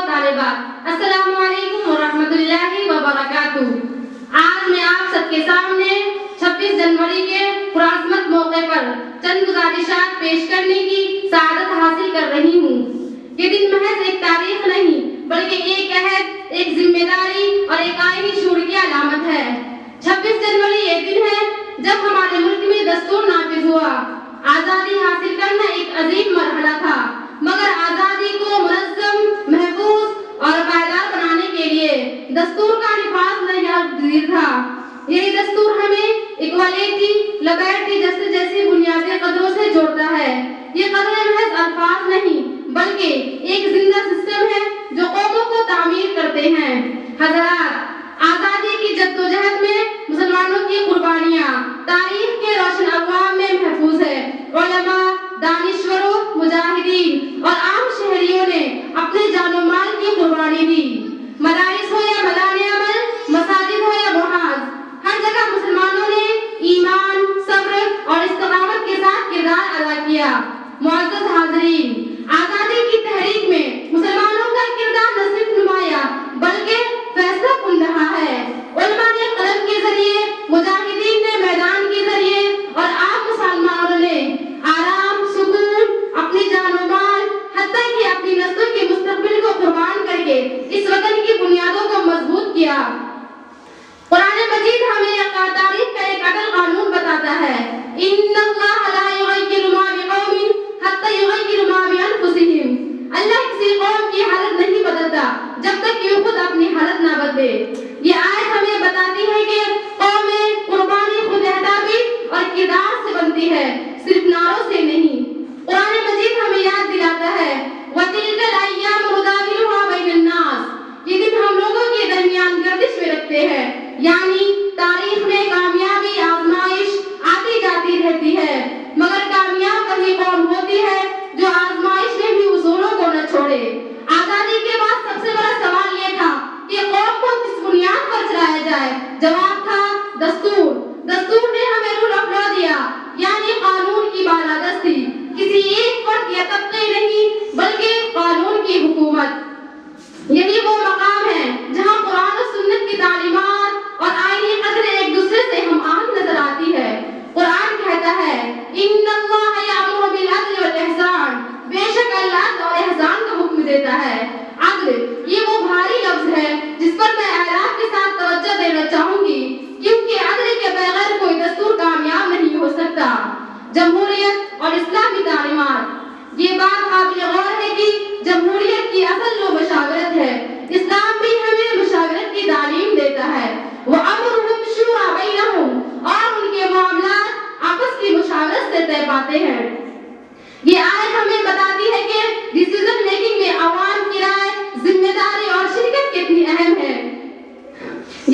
طالبات، السلام علیکم ورحمۃ اللہ وبرکاتہ۔ آج میں آپ سب کے سامنے 26 جنوری کے پرعظمت موقع پر چند گزارشات پیش کرنے کی سعادت حاصل کر رہی ہوں۔ یہ دن محض ایک تاریخ نہیں بلکہ ایک عہد، ایک ذمہ داری اور ایک آئینی شعور کی علامت ہے۔ 26 جنوری یہ دن ہے جب ہمارے ملک میں دستور نافذ ہوا۔ آزادی حاصل کرنا ایک عظیم مرحلہ تھا، مگر آزادی کو منظم، محفوظ اور پائیدار بنانے کے لیے دستور کا نفاذ ناگزیر تھا۔ یہی دستور ہمیں اکوالیٹی، لبرٹی جیسی بنیادی قدروں سے جوڑتا ہے۔ یہ قدریں محض الفاظ نہیں بلکہ ایک زندہ سسٹم ہے جو قوموں کو تعمیر کرتے ہیں۔ حضرات، آزادی کی جدوجہد میں مسلمانوں کی قربانیاں تاریخ کے روشن ابواب میں محفوظ ہے۔ علماء، دانشوروں، مجاہدین اور عام شہریوں نے اپنے جان و مال کی قربانی دی۔ مدارس ہو یا میدان عمل، مساجد ہو یا محاذ، ہر جگہ مسلمانوں نے ایمان، صبر اور استقامت کے ساتھ کردار ادا کیا۔ معزز حاضرین، آزادی کی تحریک میں مسلمانوں کا کردار نہ صرف نمایاں بلکہ فیصلہ کن رہا ہے۔ علماء نے قلم کے ذریعے، مجاہدین نے میدان کے ذریعے اور عام مسلمانوں نے آرام، سکون، اپنی جان و مال، حتیٰ کہ اپنی نسلوں کے مستقبل کو قربان کر کے اس وطن کی بنیادوں کو مضبوط کیا۔ قرآن مجید ہمیں تاریخ کا ایک اٹل قانون بتاتا ہے، ان اللہ لا یغیر ما بقوم حتی یغیروا ما بانفسہم۔ اللہ کسی قوم کی حالت نہیں بدلتا جب تک کہ وہ خود اپنی حالت نہ بدلے۔ یہ آیت ہمیں بتاتی ہے کہ قومیں قربانی خود اہدافی اور کردار سے بنتی ہے، صرف نعروں سے نہیں۔ قرآن مجید ہمیں یاد دلاتا ہے، وَتِلْكَ الْأَيَّامُ نُدَاوِلُهَا بَيْنَ النَّاسِ۔ یہ دن ہم لوگوں کے درمیان گردش میں رکھتے ہیں، یعنی تاریخ میں کامیابی، آزمائش آتی جاتی رہتی ہے، مگر کامیاب وہی قوم ہوتی ہے جو آزمائش میں بھی اصولوں کو نہ چھوڑے۔ آزادی کے بعد سب سے بڑا سوال یہ تھا کہ قوم کو کس بنیاد پر چلایا جائے۔ جواب تھا دستور۔ دستور نے ہمیں رول آف لا دیا، یعنی قانون کی بالادستی، کسی ایک فرد یا طبقے نہیں بلکہ قانون کی حکومت۔ یہی وہ مقام ہے جہاں قرآن و سنت کی تعلیمات اور آئینی قدریں ایک دوسرے سے ہم آہنگ نظر آتی ہے۔ قرآن کہتا ہے، ان اللہ یامر بالعدل والاحسان، بے شک اللہ عدل اور احسان کا حکم دیتا ہے۔ عدل، یہ وہ بھاری لفظ ہے جس پر میں اعراب کے ساتھ توجہ دینا چاہوں گی، کیونکہ عدل کے بغیر کوئی دستور کامیاب نہیں ہو سکتا۔ جمہوریت اور اسلامی تعلیمات، یہ بات قابل غور ہے کہ جمہوریت کی اصل وہ مشاورت ہے۔ اسلام بھی ہمیں مشاورت کی تعلیم دیتا ہے۔ وَأَمْرُهُمْ شُورَىٰ بَيْنَهُمْ، اور ان کے معاملات آپس کی مشاورت سے طے پاتے ہیں۔ یہ آیت ہمیں بتاتی ہے کہ ڈیسیژن میکنگ میں عوام کی رائے، ذمہ داری اور شرکت کتنی اہم ہے۔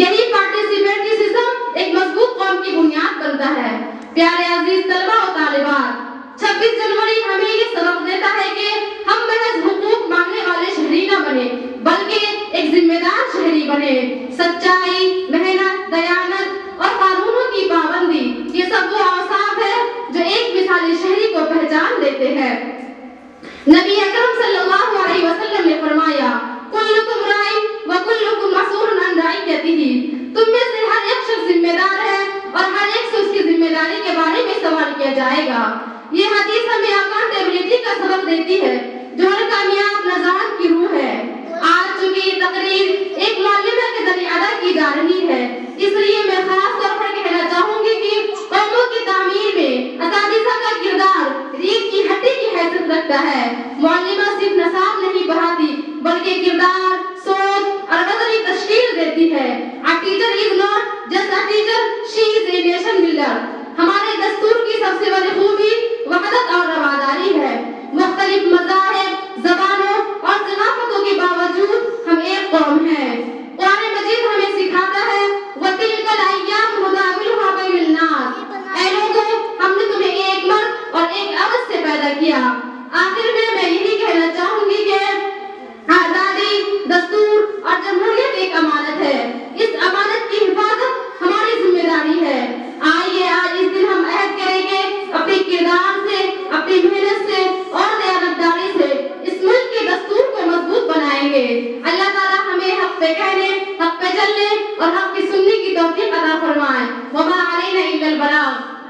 یہی پارٹیسپیٹری سسٹم ایک مضبوط قوم کی بنیاد بنتا ہے۔ پیارے عزیز طلباء و طالبات، 26 جنوری ہمیں یہ سبق دیتا ہے کہ ہم محض حقوق مانگنے والے شہری نہ بنے بلکہ ایک ذمہ دار شہری بنے۔ سچائی، محنت، دیانت اور قانونوں کی پابندی، یہ سب وہ اوصاف ہے جو ایک مثالی شہری کو پہچان دیتے ہیں۔ نبی اکرم صلی اللہ علیہ وسلم نے فرمایا، کلکم راع وکلکم مسئول عن رعیتہ، تم میں سے ہر ایک شخص ذمہ دار ہے اور ہر ایک سے اس کی ذمہ داری کے بارے میں سوال کیا جائے گا۔ یہ حدیث ہمیں اکاؤنٹیبلٹی کا سبق دیتی ہے جو ہر کامیاب نظام کی روح ہے۔ آج چونکہ یہ تقریر ایک معلمہ کے ذریعے ادا کی جا رہی ہے، اس لیے میں خاص طور پر کہنا چاہوں گی کہ قوموں کی تعمیر میں اساتذہ کا کردار ریڑھ کی ہڈی کی حیثیت رکھتا ہے۔ معلمہ صرف نصاب نہیں پڑھاتی بلکہ کردار، سوچ اور وطنی تشکیل دیتی ہے۔ A teacher is not just a teacher, she is a nation builder۔ ہمارے دستور کی سب سے بڑی خوبی وحدت اور رواداری ہے۔ مختلف مذاہب، زبانوں اور ثقافتوں کے باوجود ہم ایک قوم ہیں۔ قرآن مجید ہمیں سکھاتا ہے، وَتِلْكَ الْأَيَّامُ نُدَاوِلُهَا بَيْنَ النَّاسِ، اے لوگوں، ہم نے تمہیں ایک مرد اور ایک عورت سے پیدا کیا۔ آخر میں یہی کہنا چاہوں گی کہ آزادی، دستور اور جمہوریت ایک امانت ہے۔ اس امانت کی حفاظت ہماری ذمہ داری ہے۔ آئیے آج اس دن ہم عہد کریں گے اپنے کردار سے، اپنی محنت سے اور دیانتداری سے اس ملک کے دستور کو مضبوط بنائیں گے۔ فرمائیں گے۔ اللہ تعالیٰ ہمیں حق پہ کہنے، حق پہ چلنے اور حق کی سننے کی توفیق عطا فرمائے۔ وما علینا الا البلاغ۔